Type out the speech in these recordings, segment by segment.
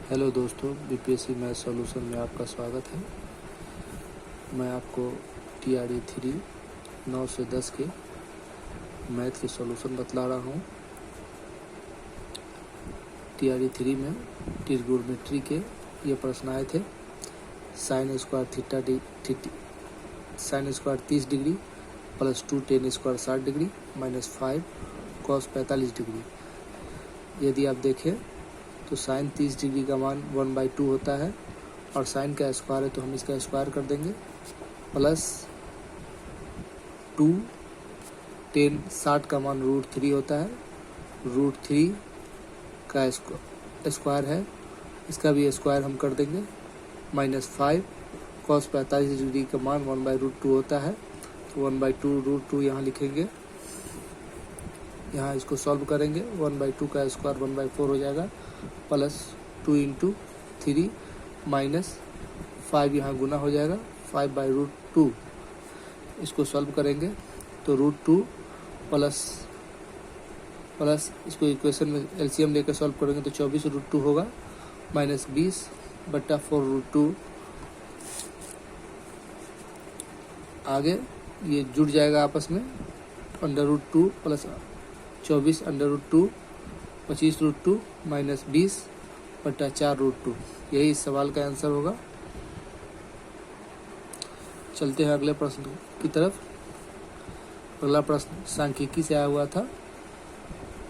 Hello दोस्तों, BPSC math solution में आपका स्वागत है। मैं आपको TRE 3 9 से 10 के मैथ के सॉल्यूशन बतला रहा हूँ। TRE 3 में ट्रिग्नोमेट्री के ये प्रश्न आए थे। Sine square sine square 30 degree plus 2 ten square 60 degree minus 5 cos 45 degree. यदि आप देखें तो साइन 30 डिग्री का मान 1/2 होता है और साइन का स्क्वायर है तो हम इसका स्क्वायर कर देंगे, प्लस 2 टेन 60 का मान √3 होता है, √3 का स्क्वायर है, इसका भी स्क्वायर हम कर देंगे, माइनस 5 कॉस 45 डिग्री का मान 1/√2 होता है, तो 1/2 √2 यहाँ लिखेंगे। यहाँ इसको सॉल्व करेंगे, 1/2 का स्क्वायर 1/4 हो जाएगा, प्लस 2 × 3 माइनस 5 यहाँ गुना हो जाएगा, 5/√2। इसको सॉल्व करेंगे तो √2 प्लस इसको इक्वेशन में एलसीएम लेकर सॉल्व करेंगे तो 24√2 होगा, माइनस 20/4√2। आगे ये जुड़ जाएगा आपस में, √2 प्लस 24/√2 25√2 माइनस 20/4√2। यही इस सवाल का आंसर होगा। चलते हैं अगले प्रश्न की तरफ। अगला प्रश्न सांख्यिकी से आया हुआ था,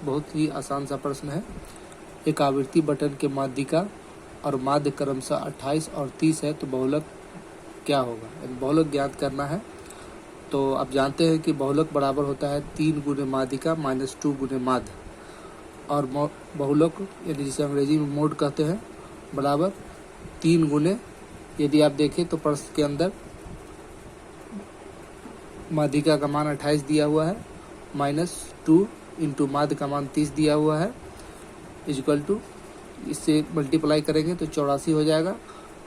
बहुत ही आसान सा प्रश्न है। एक आवृत्ति बटन के माध्यिका और माध्य क्रमशः 28 और 30 है, तो बहुलक क्या होगा? बहुलक ज्ञात करना है। तो आप जानते हैं कि बहुलक बराबर होता है 3 गुने माध्यिका माइनस 2 गुने माध्य, और बहुलक यानी जिसे अंग्रेजी में मोड कहते हैं बराबर 3 गुने। यदि आप देखें तो प्रश्न के अंदर माध्यिका का मान 28 दिया हुआ है, माइनस 2 × माध्य का मान 30 दिया हुआ है, इक्वल टू इससे मल्टीप्लाई करेंगे तो 84 हो जाएगा,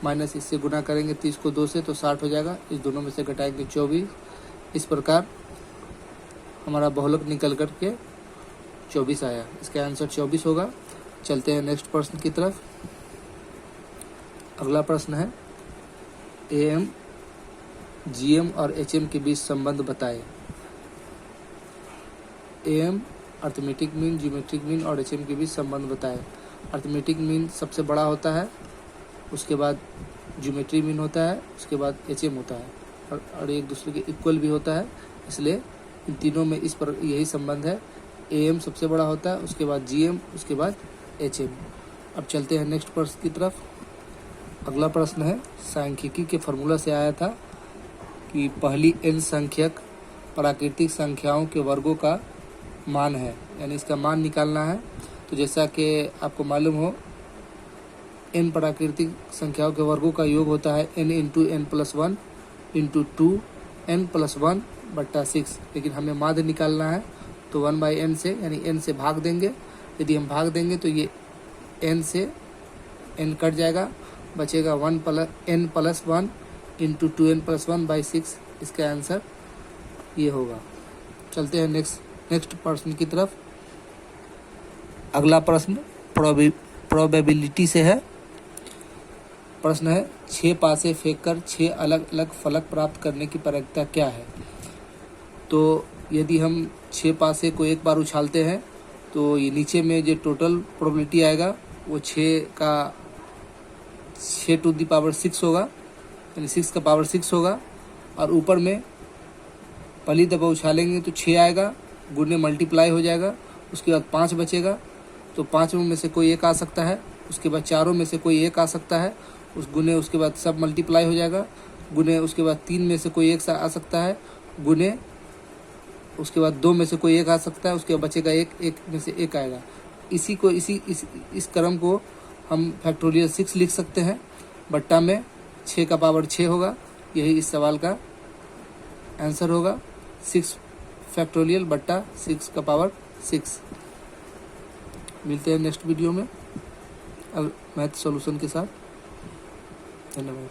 माइनस इससे गुना करेंगे 30 को 2 से तो 60 हो जाएगा, इस दोनों में से घटाएंगे 24। इस प्रकार हमारा बहुलक निकल कर के 24 आया। इसका आंसर 24 होगा। चलते हैं नेक्स्ट प्रश्न की तरफ। अगला प्रश्न है, AM, GM और HM के बीच संबंध बताएं। AM arithmetic mean, geometric mean और HM के बीच संबंध बताएं। अर्थमेटिक मीन सबसे बड़ा होता है, उसके बाद ज्योमेट्री मीन होता है, उसके बाद HM होता है, और एक दूसरे के इक्वल भी होता है, इसलिए इन तीनों में इस पर यही संबंध है। AM सबसे बड़ा होता है, उसके बाद GM, उसके बाद HM। अब चलते हैं नेक्स्ट प्रश्न की तरफ। अगला प्रश्न है, सांख्यिकी के फॉर्मूला से आया था कि पहली n संख्यक प्राकृतिक संख्याओं के वर्गों का मान है, यानी इसका मान निकालना है। तो जैसा कि आपको मालूम हो, n प्राकृतिक संख्याओं के वर्गों का योग होता है n × n+1 × 2n+1/6, लेकिन हमें माध्य निकालना है तो 1/n से यानी n से भाग देंगे। यदि हम भाग देंगे तो ये n से n कट जाएगा, बचेगा n + 1 × 2n+1/6। इसका आंसर ये होगा। चलते हैं नेक्स्ट प्रश्न की तरफ। अगला प्रश्न प्रोबेबिलिटी से है। प्रश्न है, 6 पासे फेंककर 6 अलग अलग फलक प्राप्त करने की प्रक्रिया क्या है? तो यदि हम 6 पासे को एक बार उछालते हैं तो ये नीचे में जो टोटल प्रोबेबिलिटी आएगा वो 6 to the power 6 होगा, यानी 6 का पावर 6 होगा, और ऊपर में पहली दफा उछालेंगे तो 6 आएगा, गुने मल्टीप्लाई हो जाएगा, उसके बाद 5 बचेगा, तो 5 में से कोई एक आ सकता है, उसके बाद 4 में से कोई एक आ सकता है, उस गुने उसके बाद सब मल्टीप्लाई हो जाएगा, गुने उसके बाद 3 में से कोई एक आ सकता है, गुने उसके बाद 2 में से कोई एक आ सकता है, उसके बाद बचेगा एक में से एक आएगा। इस क्रम को हम फैक्टोरियल 6 लिख सकते हैं, बट्टा में 6 का पावर 6 होगा। यही इस सवाल का आंसर होगा, 6 फैक्टोरियल बट्टा 6 का पावर 6। मिलते हैं नेक्स्ट वीडियो में मैथ सॉल्यूशन के साथ। धन्यवाद।